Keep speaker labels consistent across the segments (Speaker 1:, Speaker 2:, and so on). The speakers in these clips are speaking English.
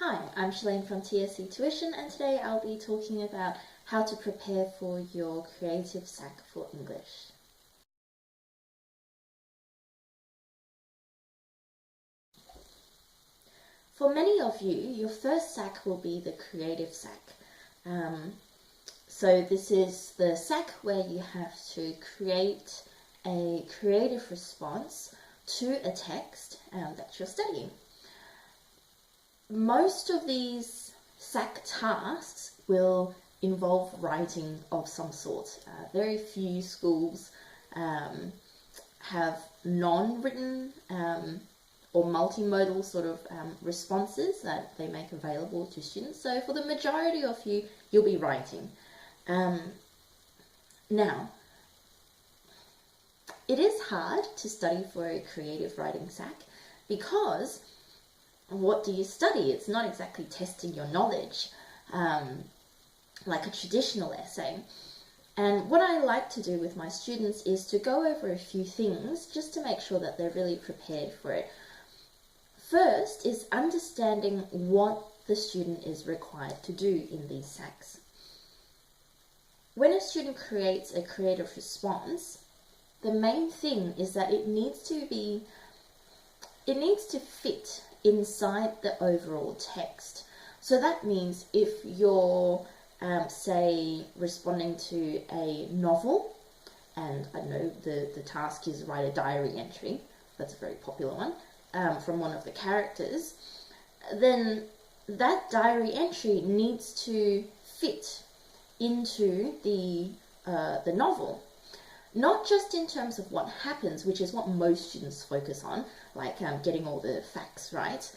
Speaker 1: Hi, I'm Shirlaine from TSC Tuition, and today I'll be talking about how to prepare for your creative SAC for English. For many of you, your first SAC will be the creative SAC. So this is the SAC where you have to create a creative response to a text that you're studying. Most of these SAC tasks will involve writing of some sort. Very few schools have non-written or multimodal sort of responses that they make available to students. So for the majority of you, you'll be writing. Now, it is hard to study for a creative writing SAC because what do you study? It's not exactly testing your knowledge like a traditional essay. And what I like to do with my students is to go over a few things just to make sure that they're really prepared for it. First is understanding what the student is required to do in these SACs. When a student creates a creative response, the main thing is that it needs to fit inside the overall text. So that means if you're, say, responding to a novel, and I know the task is write a diary entry, that's a very popular one, from one of the characters, then that diary entry needs to fit into the novel. Not just in terms of what happens, which is what most students focus on, like getting all the facts right,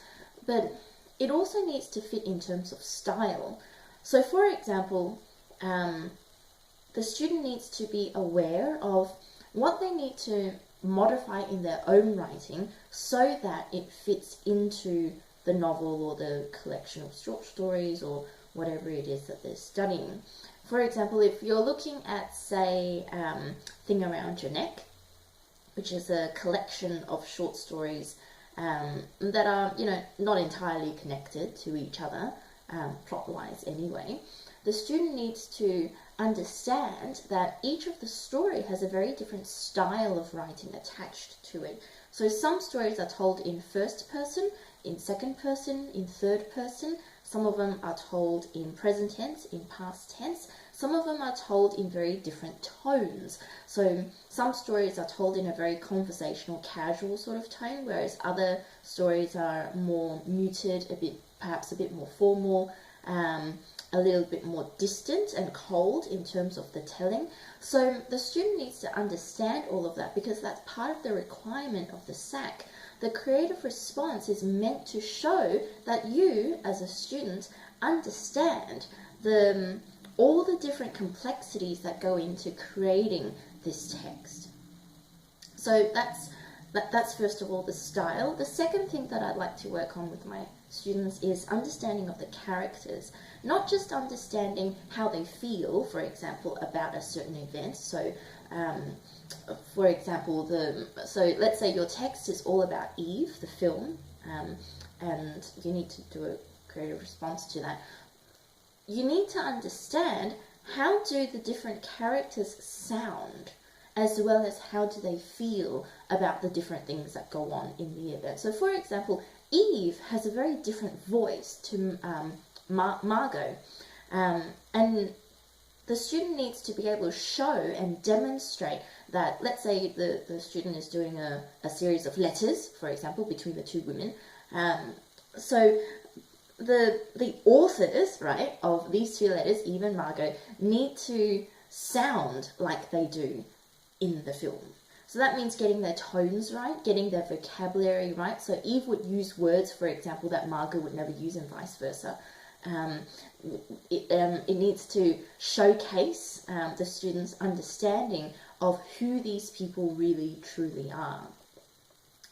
Speaker 1: but it also needs to fit in terms of style. So for example, the student needs to be aware of what they need to modify in their own writing so that it fits into the novel or the collection of short stories or whatever it is that they're studying. For example, if you're looking at, say, Thing Around Your Neck, which is a collection of short stories that are, not entirely connected to each other, plot-wise anyway, the student needs to understand that each of the story has a very different style of writing attached to it. So some stories are told in first person, in second person, in third person. Some of them are told in present tense, in past tense. Some of them are told in very different tones. So some stories are told in a very conversational, casual sort of tone, whereas other stories are more muted, perhaps a bit more formal, a little bit more distant and cold in terms of the telling. So the student needs to understand all of that because that's part of the requirement of the SAC. The creative response is meant to show that you, as a student, understand all the different complexities that go into creating this text. So that's first of all the style. The second thing that I'd like to work on with my students is understanding of the characters, not just understanding how they feel, for example, about a certain event. So for example, so let's say your text is all about Eve, the film, and you need to do a creative response to that. You need to understand how do the different characters sound, as well as how do they feel about the different things that go on in the event. So for example, Eve has a very different voice to Margot, and the student needs to be able to show and demonstrate that, let's say the student is doing a series of letters, for example, between the two women. So the authors, right, of these two letters, Eve and Margot, need to sound like they do in the film. So that means getting their tones right, getting their vocabulary right. So Eve would use words, for example, that Margot would never use and vice versa. It needs to showcase the students' understanding of who these people really truly are.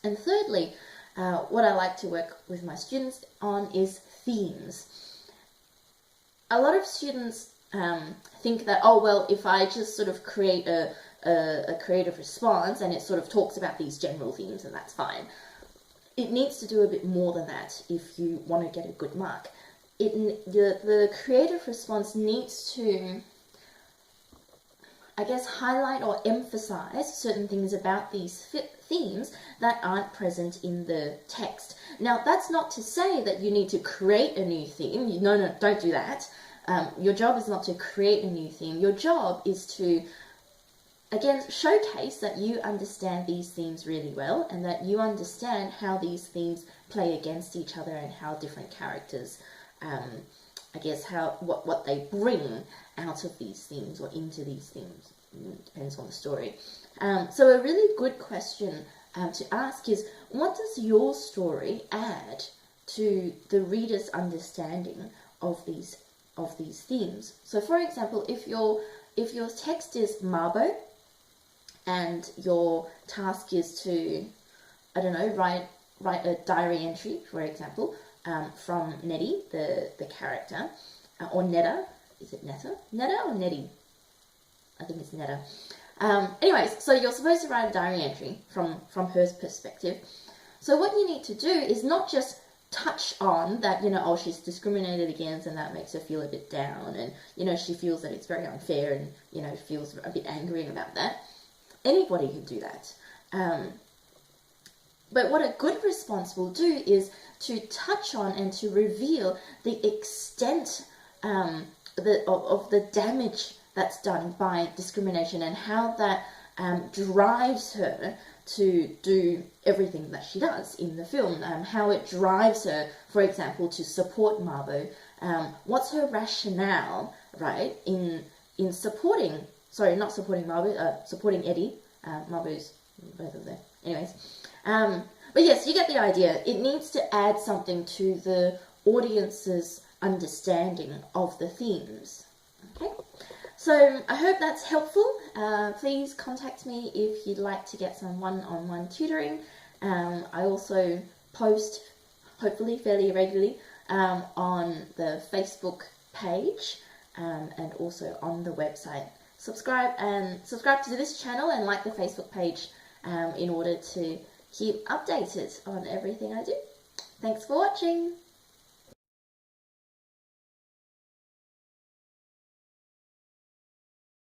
Speaker 1: And thirdly, what I like to work with my students on is themes. A lot of students think that, oh, well, if I just sort of create a creative response and it sort of talks about these general themes, and that's fine. it needs to do a bit more than that if you want to get a good mark. The creative response needs to, I guess, highlight or emphasize certain things about these themes that aren't present in the text. Now, that's not to say that you need to create a new theme. No, don't do that. Your job is not to create a new theme. Your job is to, again, showcase that you understand these themes really well and that you understand how these themes play against each other and how different characters, I guess, what they bring out of these themes or into these themes. Depends on the story. So a really good question to ask is, what does your story add to the reader's understanding of these themes? So, for example, if your text is Mabo, and your task is to, I don't know, write a diary entry, for example, from Nettie, the character, or Netta. Is it Netta? Netta or Nettie? I think it's Netta. Anyways, so you're supposed to write a diary entry from her perspective. So what you need to do is not just touch on that, oh, she's discriminated against and that makes her feel a bit down, and, she feels that it's very unfair and, feels a bit angry about that. Anybody can do that. But what a good response will do is to touch on and to reveal the extent of the damage that's done by discrimination and how that drives her to do everything that she does in the film. How it drives her, for example, to support Mabo. What's her rationale, right, in supporting... Sorry, not supporting Mabo, supporting Eddie. Mabo's both of them. Anyways. But yes, you get the idea. It needs to add something to the audience's understanding of the themes. Okay? So I hope that's helpful. Please contact me if you'd like to get some one-on-one tutoring. I also post, hopefully fairly regularly, on the Facebook page and also on the website. Subscribe to this channel and like the Facebook page in order to keep updated on everything I do. Thanks for watching.